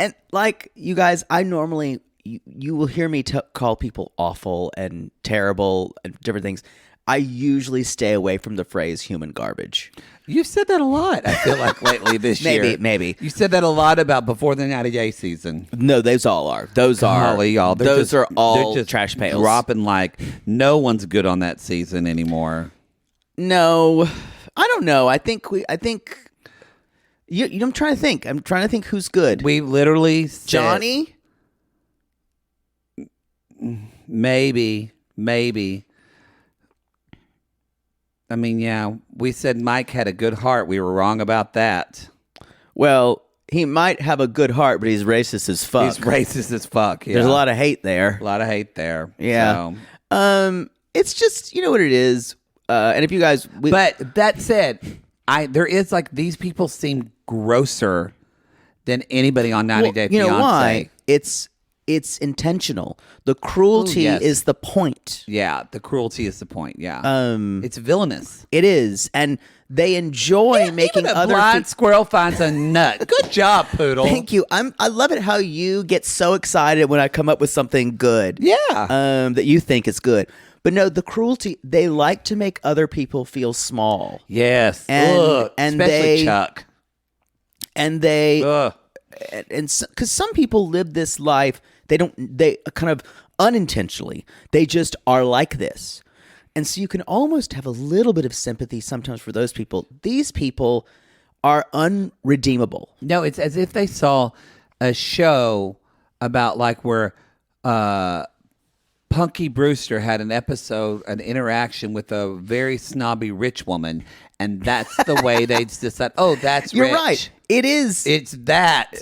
and like you guys, I normally you will hear me call people awful and terrible and different things. I usually stay away from the phrase human garbage. You've said that a lot, I feel like, lately this year. Maybe. You said that a lot about before the 90-day season. No, those all are. Golly, y'all. Those are all they're just trash pails. Dropping like no one's good on that season anymore. No, I don't know. I think I'm trying to think. I'm trying to think who's good. We literally said, Johnny? Maybe. I mean, yeah, we said Mike had a good heart. We were wrong about that. Well, he might have a good heart, but he's racist as fuck. He's racist as fuck. Yeah. There's a lot of hate there. A lot of hate there. Yeah. So. It's just, you know what it is. And if you guys, But that said, there is like these people seem grosser than anybody on 90 Day Fiancé. You know why? It's intentional. The cruelty yes. is the point. Yeah, the cruelty is the point. Yeah, it's villainous. It is, and they enjoy making Even a other. blind squirrel finds a nut. Good job, Poodle. Thank you. I love it how you get so excited when I come up with something good. Yeah. That you think is good. But no, the cruelty, they like to make other people feel small. Yes. And especially Chuck. And they Ugh. and because some people live this life, they kind of unintentionally, they just are like this. And so you can almost have a little bit of sympathy sometimes for those people. These people are unredeemable. No, it's as if they saw a show about like where Punky Brewster had an interaction with a very snobby rich woman, and that's the way they decide, oh, that's You're rich. right. It is. It's that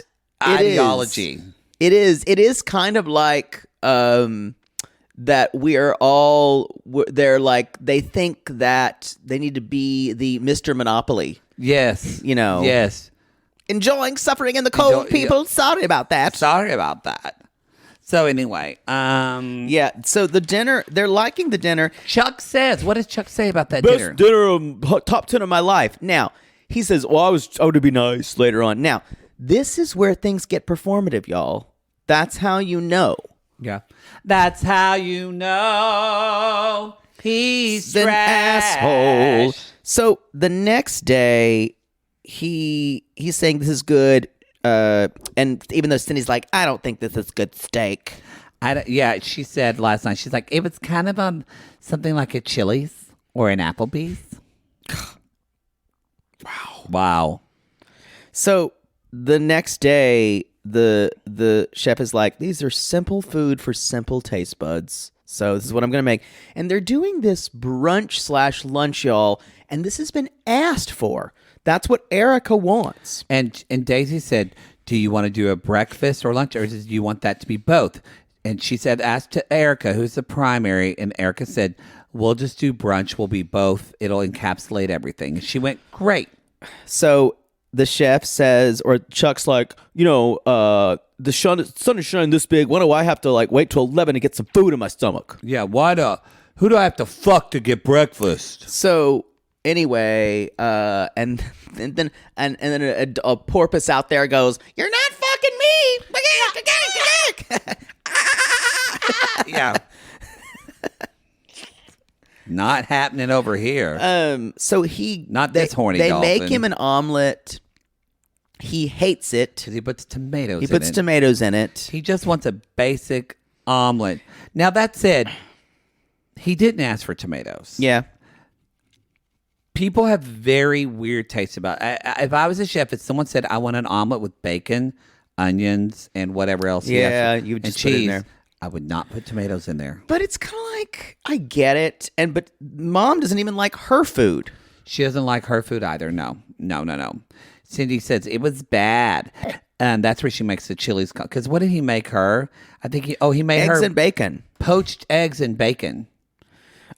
ideology. It is. It is kind of like that we are all, they're like, they think that they need to be the Mr. Monopoly. Yes. You know. Yes. Enjoying suffering in the cold, people. Sorry about that. Sorry about that. So anyway, yeah. So the dinner, they're liking the dinner. Chuck says, what does Chuck say about that Best dinner? dinner, top 10 of my life. Now, he says, well, I was to be nice later on. Now, this is where things get performative, y'all. That's how you know. Yeah. That's how you know he's An trash. asshole. So the next day, he's saying this is good. And even though Cindy's like, I don't think this is good steak. Yeah, she said last night, she's like, it was kind of something like a Chili's or an Applebee's. Wow. So the next day, the chef is like, these are simple food for simple taste buds. So this is what I'm going to make. And they're doing this brunch/lunch, y'all. And this has been asked for. That's what Erica wants. And Daisy said, do you want to do a breakfast or lunch, or do you want that to be both? And she said, asked to Erica, who's the primary, and Erica said, we'll just do brunch. We'll be both. It'll encapsulate everything. And she went, great. So the chef says, or Chuck's like, the sun is shining this big. Why do I have to wait till 11 to get some food in my stomach? Yeah, who do I have to fuck to get breakfast? So anyway, and then a porpoise out there goes, "You're not fucking me." Yeah. Not happening over here. So Not this horny They dolphin. make him an omelet. He hates it. Because he puts tomatoes He in puts it. tomatoes in it. He just wants a basic omelet. Now, that said, he didn't ask for tomatoes. Yeah. People have very weird tastes about it. If I was a chef, if someone said, I want an omelet with bacon, onions, and whatever else he asked Yeah, for, you would and just put it in cheese, there. I would not put tomatoes in there. But it's kind of like, I get it. But Mom doesn't even like her food. She doesn't like her food either. No. Cindy says it was bad. And that's where she makes the chilies. Because what did he make her? I think he made her Eggs and bacon. poached eggs and bacon.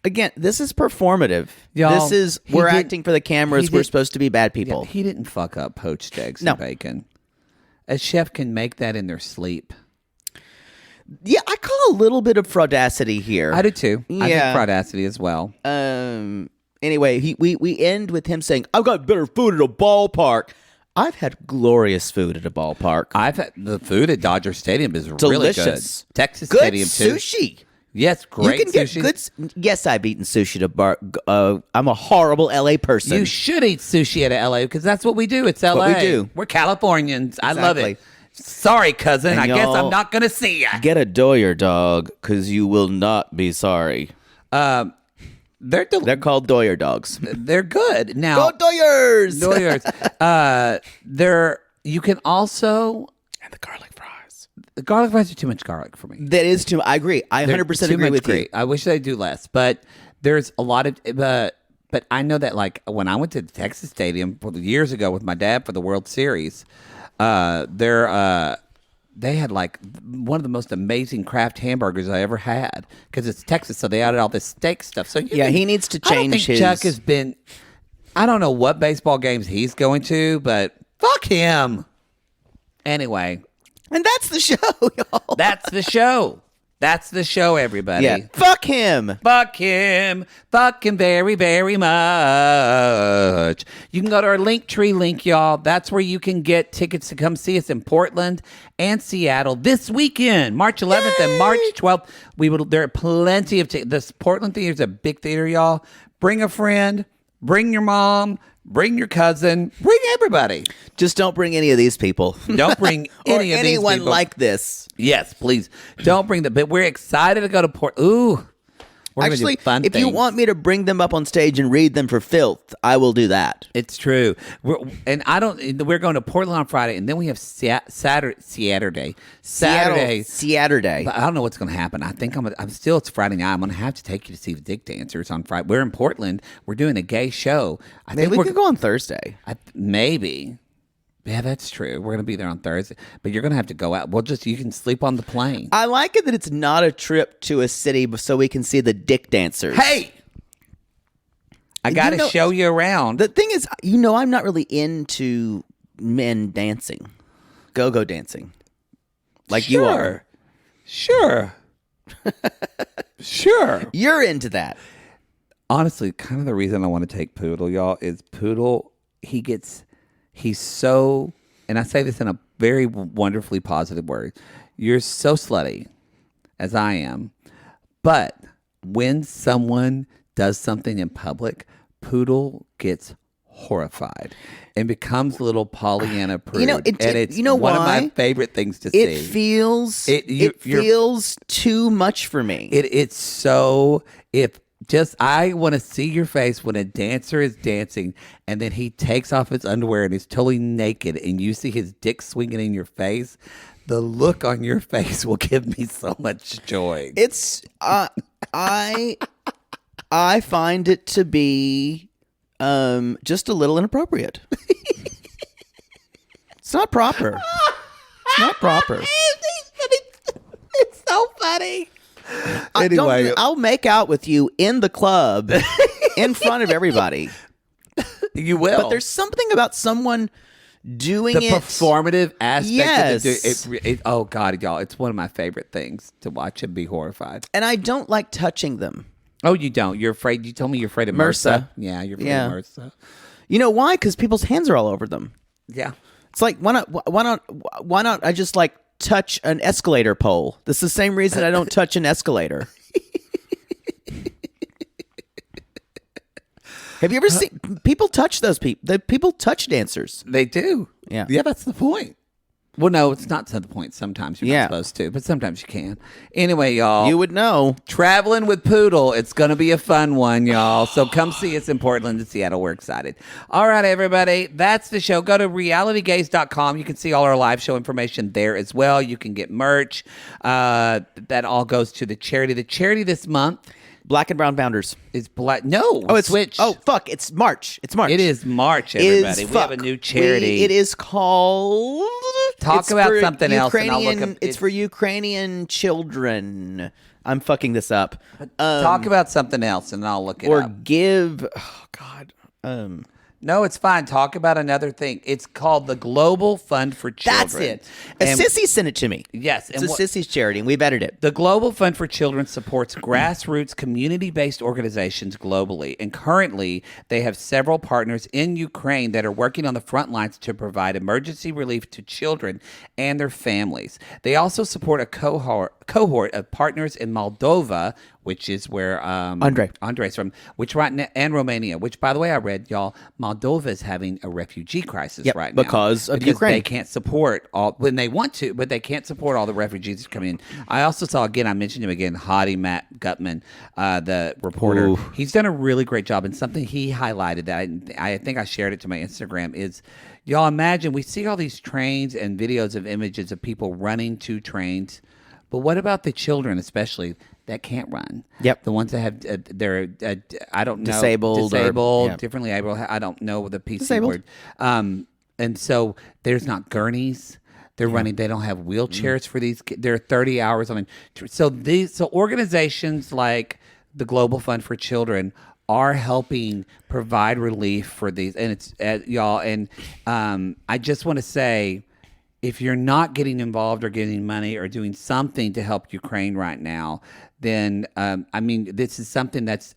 Again, this is performative. Y'all, This is, he we're did- acting for the cameras. he We're did- supposed to be bad people. Yeah, he didn't fuck up poached eggs No. and bacon. A chef can make that in their sleep. Yeah, I call a little bit of fraudacity here. I do too. I think Yeah. fraudacity as well. Anyway, we end with him saying, "I've got better food at a ballpark." I've had glorious food at a ballpark. I've had the food at Dodger Stadium is really Delicious. good. Texas Good Stadium too. sushi. Yes, great You can get sushi. good. Yes, I've eaten sushi at a bar. I'm a horrible LA person. You should eat sushi at LA because that's what we do. It's LA. what we do. We're Californians. I love Exactly. it. Sorry, cousin. And I guess y'all- I'm not going to see you. Get a Doyer dog, because you will not be sorry. They're They're called Doyer dogs. they're good. Now, Go Doyers! Doyers. You can also And the garlic fries. the garlic fries are too much garlic for me. That is too. I agree. I They're 100% too agree much with you. great. I wish they do less, but there's a lot of. But I know that when I went to the Texas Stadium years ago with my dad for the World Series, they had one of the most amazing craft hamburgers I ever had because it's Texas, so they added all this steak stuff. So He needs to I don't change think his. Chuck has been. I don't know what baseball games he's going to, but fuck him. Anyway, And that's the show, y'all. that's the show. That's the show, everybody. Yeah. Fuck him. Fuck him. Fuck him very, very much. You can go to our Linktree link, y'all. That's where you can get tickets to come see us in Portland and Seattle this weekend, March 11th and March 12th. There are plenty of tickets. This Portland theater is a big theater, y'all. Bring a friend. Bring your mom. Bring your cousin. Bring everybody. Just don't bring any of these people. Don't bring or any of these anyone people. like this. Yes, please. Don't bring them. But we're excited to go to Ooh. We're gonna do Actually, fun if you things. want me to bring them up on stage and read them for filth, I will do that. It's true. We're going to Portland on Friday, and then we have Saturday. Saturday. But I don't know what's going to happen. I think it's Friday night. I'm going to have to take you to see the Dick Dancers on Friday. We're in Portland. We're doing a gay show. Maybe we could go on Thursday. Maybe. Yeah, that's true. We're going to be there on Thursday, but you're going to have to go out. You can sleep on the plane. I like it that it's not a trip to a city so we can see the Dick Dancers. Hey! I got to show you around. The thing is, I'm not really into men dancing, go-go dancing, like you are. Sure. Sure. You're into that. Honestly, kind of the reason I want to take Poodle, y'all, is Poodle, he's so, and I say this in a very wonderfully positive word, you're so slutty, as I am, but when someone does something in public, Poodle gets horrified and becomes a little Pollyanna prude. And it's one of my favorite things to It see. feels it feels too much for me. It's so, if I want to see your face when a dancer is dancing and then he takes off his underwear and he's totally naked and you see his dick swinging in your face. The look on your face will give me so much joy. It's I find it to be just a little inappropriate. It's not proper. It's not proper. It's so funny. Anyway, I'll make out with you in the club in front of everybody. You will. But there's something about someone doing the it. performative aspect Yes. of it. Oh, God, y'all. It's one of my favorite things to watch and be horrified. And I don't like touching them. Oh, you don't? You're afraid? You told me you're afraid of MRSA. Yeah, you're afraid of MRSA. You know why? Because people's hands are all over them. Yeah. It's like, why not I just like touch an escalator pole? That's the same reason I don't touch an escalator. Have you ever seen people touch those people? People touch dancers. They do. Yeah. Yeah, that's the point. Well, no, it's not to the point. Sometimes you're not supposed to, but sometimes you can. Anyway, y'all. You would know. Traveling with Poodle. It's going to be a fun one, y'all. So come see us in Portland and Seattle. We're excited. All right, everybody. That's the show. Go to realitygaze.com. You can see all our live show information there as well. You can get merch. That all goes to the charity. The charity this month Black and Brown Founders. is Black. No. Oh, it's Switch. Oh, fuck. It's March. It's March. It is March, everybody. We have a new charity. It is called... Talk it's about for something else, and I'll look Ukrainian- up- It's for Ukrainian children. I'm fucking this up. Talk about something else, and I'll look it Or up. give... Oh, God. No, it's fine. Talk about another thing. It's called the Global Fund for Children. That's it. A And- sissy sent it to me. Yes. It's and a sissy's charity, and we've edited it. The Global Fund for Children supports grassroots community-based organizations globally, and currently they have several partners in Ukraine that are working on the front lines to provide emergency relief to children and their families. They also support a cohort of partners in Moldova, which is where Andre's from, which right now, and Romania, which, by the way, I read, y'all, Moldova is having a refugee crisis right now because of Ukraine. They can't support all when they want to, but they can't support all the refugees that come in. I also saw again, I mentioned him again, Hottie Matt Gutman, the reporter. Ooh. He's done a really great job, and something he highlighted that I think I shared it to my Instagram is, y'all imagine we see all these trains and videos of images of people running to trains, but what about the children, especially that can't run? Yep. The ones that have they're I don't know, Disabled or- yeah. differently able. I don't know the PC Disabled. word. And so there's not gurneys. They're running. They don't have wheelchairs for these. They're 30 hours. I mean, so organizations like the Global Fund for Children are helping provide relief for these, and it's y'all. And I just want to say, if you're not getting involved or getting money or doing something to help Ukraine right now, then I mean, this is something that's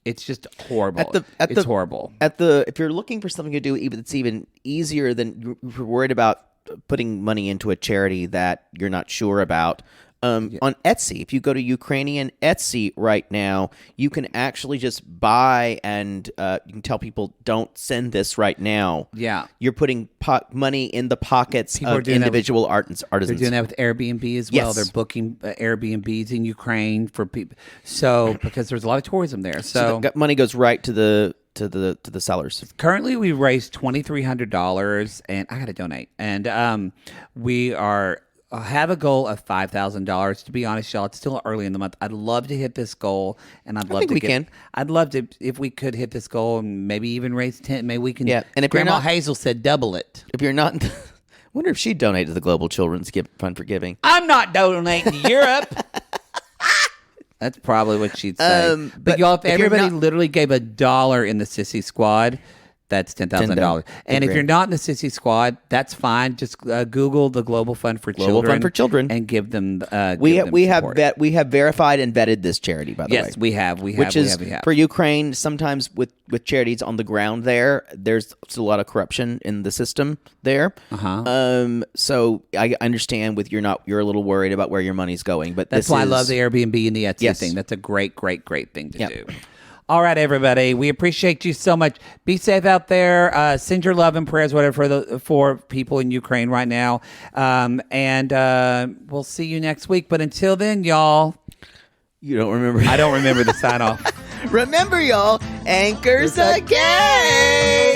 it's just horrible. It's horrible. If you're looking for something to do, that's even easier than you're worried about putting money into a charity that you're not sure about. On Etsy, if you go to Ukrainian Etsy right now, you can actually just buy and you can tell people, don't send this right now. Yeah. You're putting money in the pockets People are of doing that individual artisans. They're doing that with Airbnb as well. Yes. They're booking Airbnbs in Ukraine for people. So because there's a lot of tourism there. So the money goes right to the sellers. currently we raised $2,300, and I got to donate. And we are. Have a goal of $5,000. To be honest, y'all, it's still early in the month. I'd love to hit this goal, and I'd love think to we get. can. I'd love to if we could hit this goal and maybe even raise 10. Maybe we can. Yeah, and if you're Grandma not- Hazel said double it. If you're not, I wonder if she'd donate to the Global Children's Fund for Giving. I'm not donating to Europe. That's probably what she'd say. But but y'all, if if you're everybody not- literally gave $1 in the Sissy Squad, that's $10,000. And if $10,000. you're not in the Sissy Squad, that's fine. Just Google the Global Fund for Global Children. Fund for Children. And give them. We give them have support. we have verified and vetted this charity, by the way. Yes, we have. Which is we have. for Ukraine. Sometimes with charities on the ground, there's a lot of corruption in the system there. So I understand you're a little worried about where your money's going, but That's why I love the Airbnb and the Etsy Yes. thing. That's a great thing to Yep. do. All right, everybody. We appreciate you so much. Be safe out there. Send your love and prayers, whatever, for people in Ukraine right now. And we'll see you next week. But until then, y'all, You don't remember? I don't remember the sign off. Remember, y'all, anchors a game.